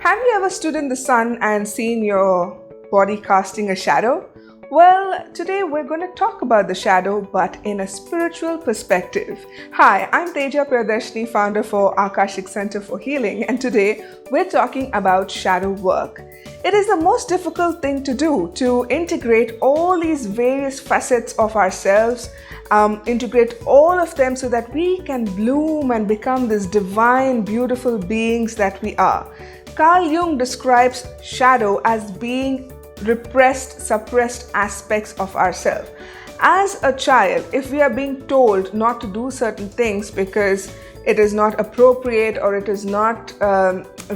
Have you ever stood in the sun and seen your body casting a shadow? Well, today we're going to talk about the shadow, but in a spiritual perspective. Hi, I'm Teja, Priyadarshini, founder for Akashic Center for Healing, and today we're talking about shadow work. It is the most difficult thing to do, to integrate all these various facets of ourselves, integrate all of them so that we can bloom and become these divine, beautiful beings that we are. Carl Jung describes shadow as being repressed, suppressed aspects of ourselves. As a child, if we are being told not to do certain things because it is not appropriate or it is not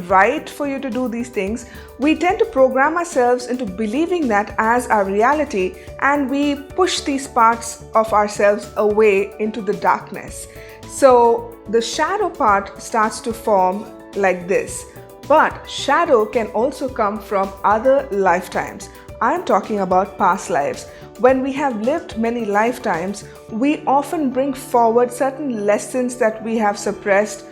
right for you to do these things, we tend to program ourselves into believing that as our reality, and we push these parts of ourselves away into the darkness. So the shadow part starts to form like this. But shadow can also come from other lifetimes. I'm talking about past lives. When we have lived many lifetimes, we often bring forward certain lessons that we have suppressed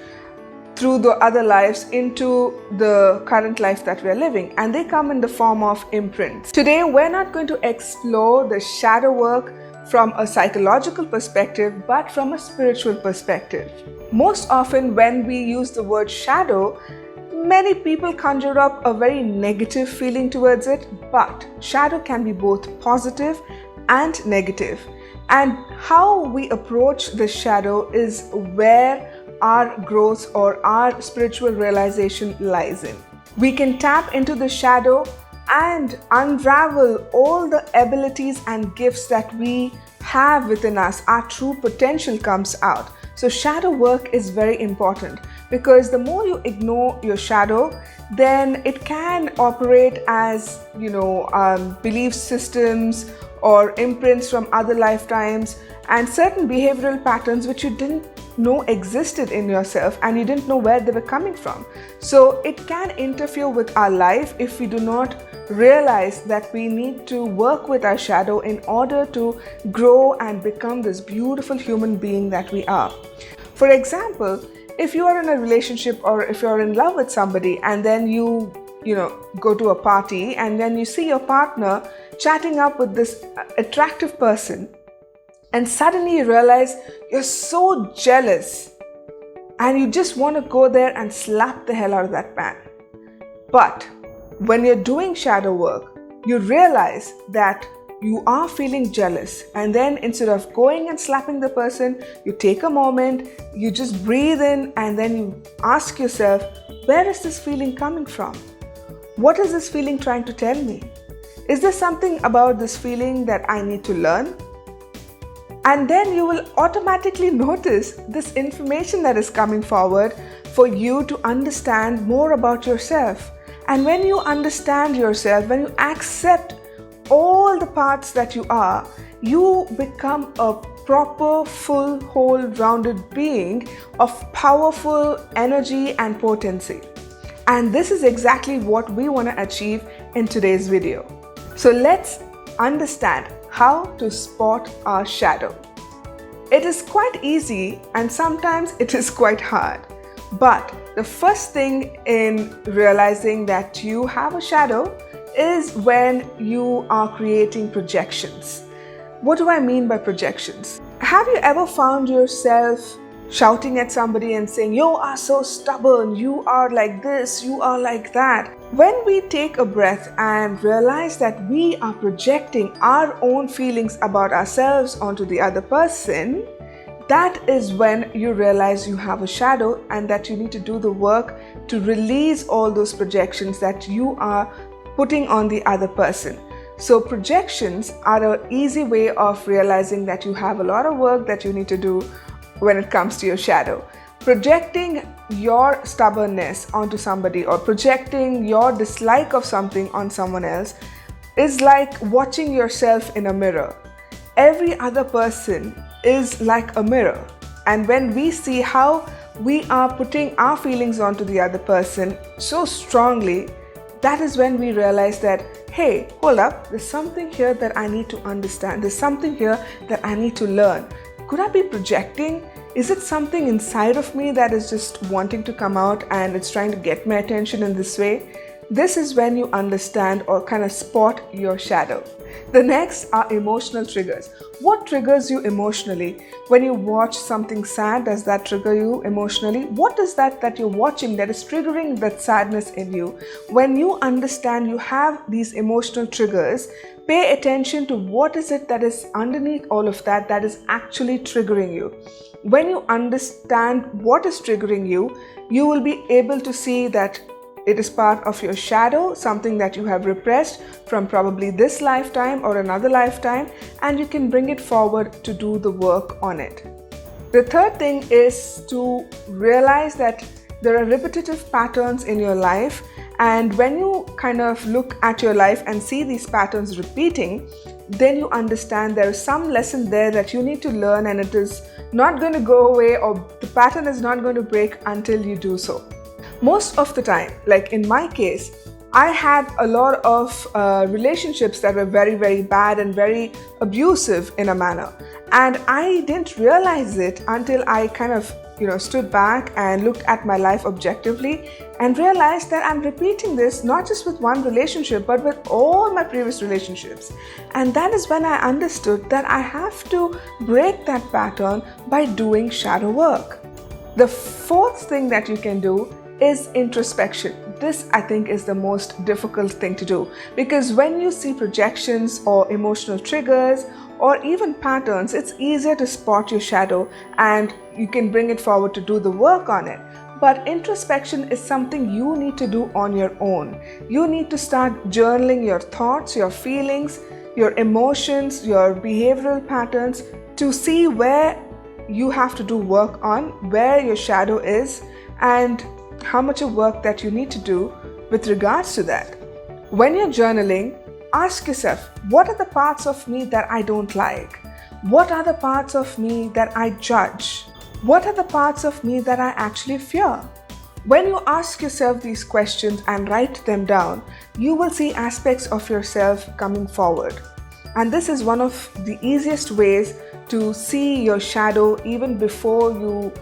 through the other lives into the current life that we're living, and they come in the form of imprints. Today, we're not going to explore the shadow work from a psychological perspective, but from a spiritual perspective. Most often when we use the word shadow, many people conjure up a very negative feeling towards it, but shadow can be both positive and negative. And how we approach the shadow is where our growth or our spiritual realization lies in. We can tap into the shadow and unravel all the abilities and gifts that we have within us. Our true potential comes out. So shadow work is very important, because the more you ignore your shadow, then it can operate as, belief systems or imprints from other lifetimes and certain behavioral patterns which you didn't know existed in yourself and you didn't know where they were coming from. So it can interfere with our life if we do not realize that we need to work with our shadow in order to grow and become this beautiful human being that we are. For example, if you are in a relationship or if you're in love with somebody and then you go to a party and then you see your partner chatting up with this attractive person, and suddenly you realize you're so jealous and you just want to go there and slap the hell out of that man. But when you're doing shadow work, you realize that you are feeling jealous, and then instead of going and slapping the person, you take a moment, you just breathe in, and then you ask yourself, where is this feeling coming from? What is this feeling trying to tell me? Is there something about this feeling that I need to learn? And then you will automatically notice this information that is coming forward for you to understand more about yourself. And when you understand yourself, when you accept all the parts that you are, you become a proper, full, whole, rounded being of powerful energy and potency. And this is exactly what we want to achieve in today's video. So let's understand how to spot our shadow. It is quite easy and sometimes it is quite hard. But the first thing in realizing that you have a shadow is when you are creating projections. What do I mean by projections? Have you ever found yourself shouting at somebody and saying, you are so stubborn, you are like this, you are like that? When we take a breath and realize that we are projecting our own feelings about ourselves onto the other person, that is when you realize you have a shadow and that you need to do the work to release all those projections that you are putting on the other person. So projections are an easy way of realizing that you have a lot of work that you need to do when it comes to your shadow. Projecting your stubbornness onto somebody or projecting your dislike of something on someone else is like watching yourself in a mirror. Every other person is like a mirror, and when we see how we are putting our feelings onto the other person so strongly, that is when we realize that, hey, hold up, there's something here that I need to understand. There's something here that I need to learn. Could I be projecting Is it something inside of me that is just wanting to come out and it's trying to get my attention in this way? This is when you understand or kind of spot your shadow. The next are emotional triggers. What triggers you emotionally? When you watch something sad, does that trigger you emotionally? What is that you're watching that is triggering that sadness in you? When you understand you have these emotional triggers, pay attention to what is it that is underneath all of that is actually triggering you. When you understand what is triggering you, you will be able to see that it is part of your shadow, something that you have repressed from probably this lifetime or another lifetime, and you can bring it forward to do the work on it. The third thing is to realize that there are repetitive patterns in your life, and when you kind of look at your life and see these patterns repeating, then you understand there is some lesson there that you need to learn, and it is not going to go away, or the pattern is not going to break until you do so. Most of the time, like in my case, I had a lot of relationships that were very, very bad and very abusive in a manner. And I didn't realize it until I kind of, stood back and looked at my life objectively and realized that I'm repeating this not just with one relationship, but with all my previous relationships. And that is when I understood that I have to break that pattern by doing shadow work. The fourth thing that you can do is introspection. This, I think, is the most difficult thing to do, because when you see projections or emotional triggers or even patterns, it's easier to spot your shadow and you can bring it forward to do the work on it. But introspection is something you need to do on your own. You need to start journaling your thoughts, your feelings, your emotions, your behavioral patterns to see where you have to do work on, where your shadow is, and how much of work that you need to do with regards to that. When you're journaling, ask yourself, what are the parts of me that I don't like? What are the parts of me that I judge? What are the parts of me that I actually fear? When you ask yourself these questions and write them down, you will see aspects of yourself coming forward. And this is one of the easiest ways to see your shadow even before you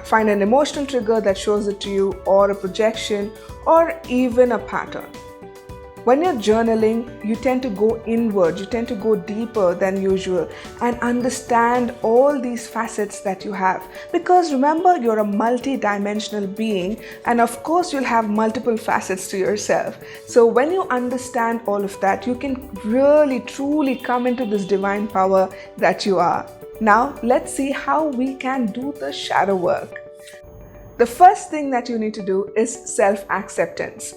find an emotional trigger that shows it to you, or a projection, or even a pattern. When you're journaling, you tend to go inward, you tend to go deeper than usual and understand all these facets that you have. Because remember, you're a multi-dimensional being, and of course you'll have multiple facets to yourself. So when you understand all of that, you can really truly come into this divine power that you are. Now, let's see how we can do the shadow work. The first thing that you need to do is self-acceptance.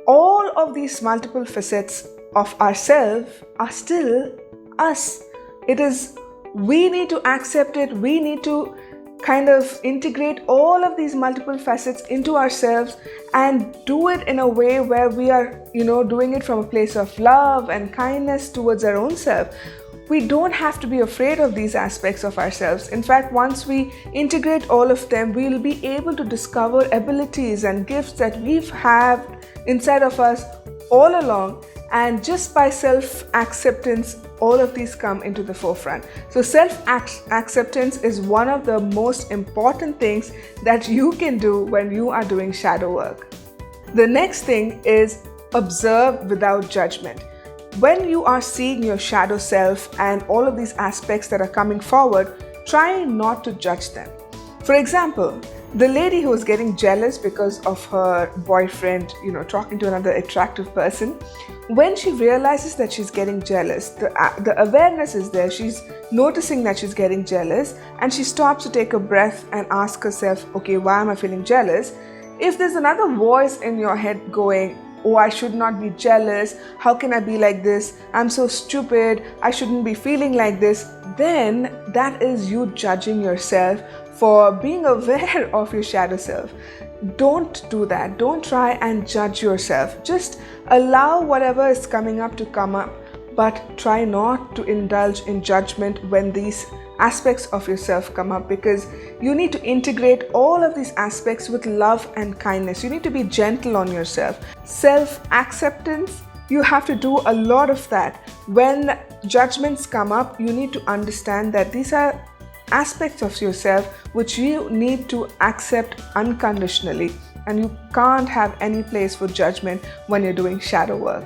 All of these multiple facets of ourselves are still us. We need to accept it. We need to kind of integrate all of these multiple facets into ourselves and do it in a way where we are, doing it from a place of love and kindness towards our own self. We don't have to be afraid of these aspects of ourselves. In fact, once we integrate all of them, we'll be able to discover abilities and gifts that we've had inside of us all along. And just by self-acceptance, all of these come into the forefront. So self-acceptance is one of the most important things that you can do when you are doing shadow work. The next thing is observe without judgment. When you are seeing your shadow self and all of these aspects that are coming forward, try not to judge them. For example, the lady who is getting jealous because of her boyfriend, talking to another attractive person, when she realizes that she's getting jealous, the awareness is there. She's noticing that she's getting jealous, and she stops to take a breath and ask herself, okay, why am I feeling jealous? If there's another voice in your head going, oh, I should not be jealous, how can I be like this, I'm so stupid, I shouldn't be feeling like this, then that is you judging yourself for being aware of your shadow self. Don't do that. Don't try and judge yourself. Just allow whatever is coming up to come up, but try not to indulge in judgment when these aspects of yourself come up, because you need to integrate all of these aspects with love and kindness. You need to be gentle on yourself. Self-acceptance, you have to do a lot of that. When judgments come up, you need to understand that these are aspects of yourself which you need to accept unconditionally, and you can't have any place for judgment when you're doing shadow work.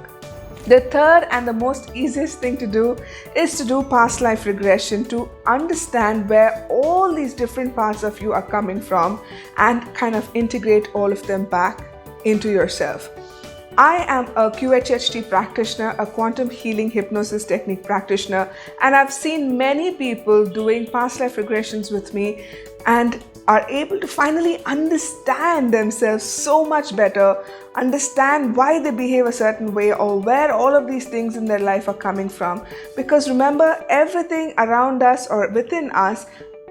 The third and the most easiest thing to do is to do past life regression, to understand where all these different parts of you are coming from and kind of integrate all of them back into yourself. I am a QHHT practitioner, a quantum healing hypnosis technique practitioner, and I've seen many people doing past life regressions with me and are able to finally understand themselves so much better, understand why they behave a certain way or where all of these things in their life are coming from. Because remember, everything around us or within us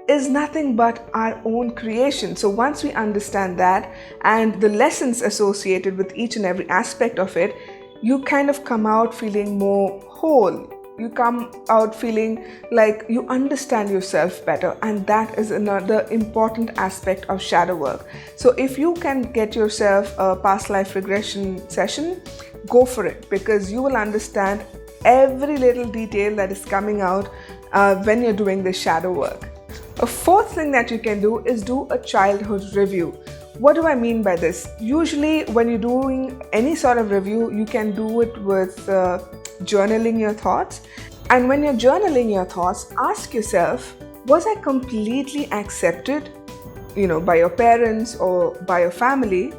is nothing but our own creation. So once we understand that and the lessons associated with each and every aspect of it, you kind of come out feeling more whole. You come out feeling like you understand yourself better, and that is another important aspect of shadow work. So if you can get yourself a past life regression session, go for it, because you will understand every little detail that is coming out when you're doing this shadow work. A fourth thing that you can do is do a childhood review. What do I mean by this? Usually when you're doing any sort of review, you can do it with journaling your thoughts. And when you're journaling your thoughts, ask yourself, was I completely accepted, by your parents or by your family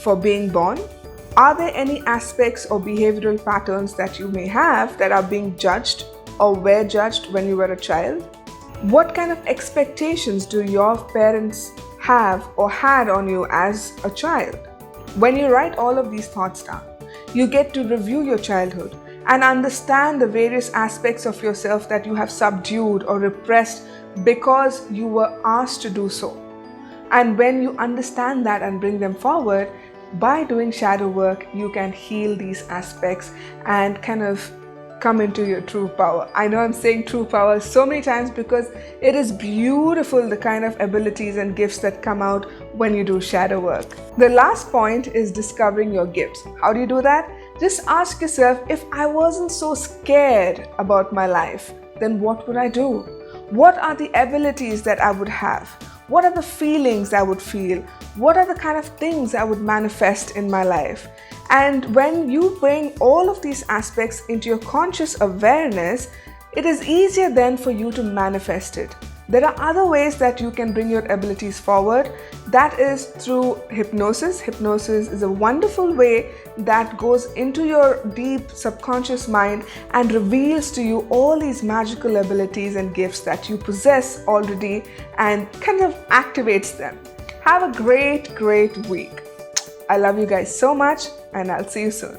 for being born? Are there any aspects or behavioral patterns that you may have that are being judged or were judged when you were a child? What kind of expectations do your parents have or had on you as a child? When you write all of these thoughts down, you get to review your childhood and understand the various aspects of yourself that you have subdued or repressed because you were asked to do so. And when you understand that and bring them forward, by doing shadow work, you can heal these aspects and kind of come into your true power. I know I'm saying true power so many times because it is beautiful, the kind of abilities and gifts that come out when you do shadow work. The last point is discovering your gifts. How do you do that? Just ask yourself, if I wasn't so scared about my life, then what would I do? What are the abilities that I would have? What are the feelings I would feel? What are the kind of things I would manifest in my life? And when you bring all of these aspects into your conscious awareness, it is easier then for you to manifest it. There are other ways that you can bring your abilities forward. That is through hypnosis. Hypnosis is a wonderful way that goes into your deep subconscious mind and reveals to you all these magical abilities and gifts that you possess already and kind of activates them. Have a great week. I love you guys so much, and I'll see you soon.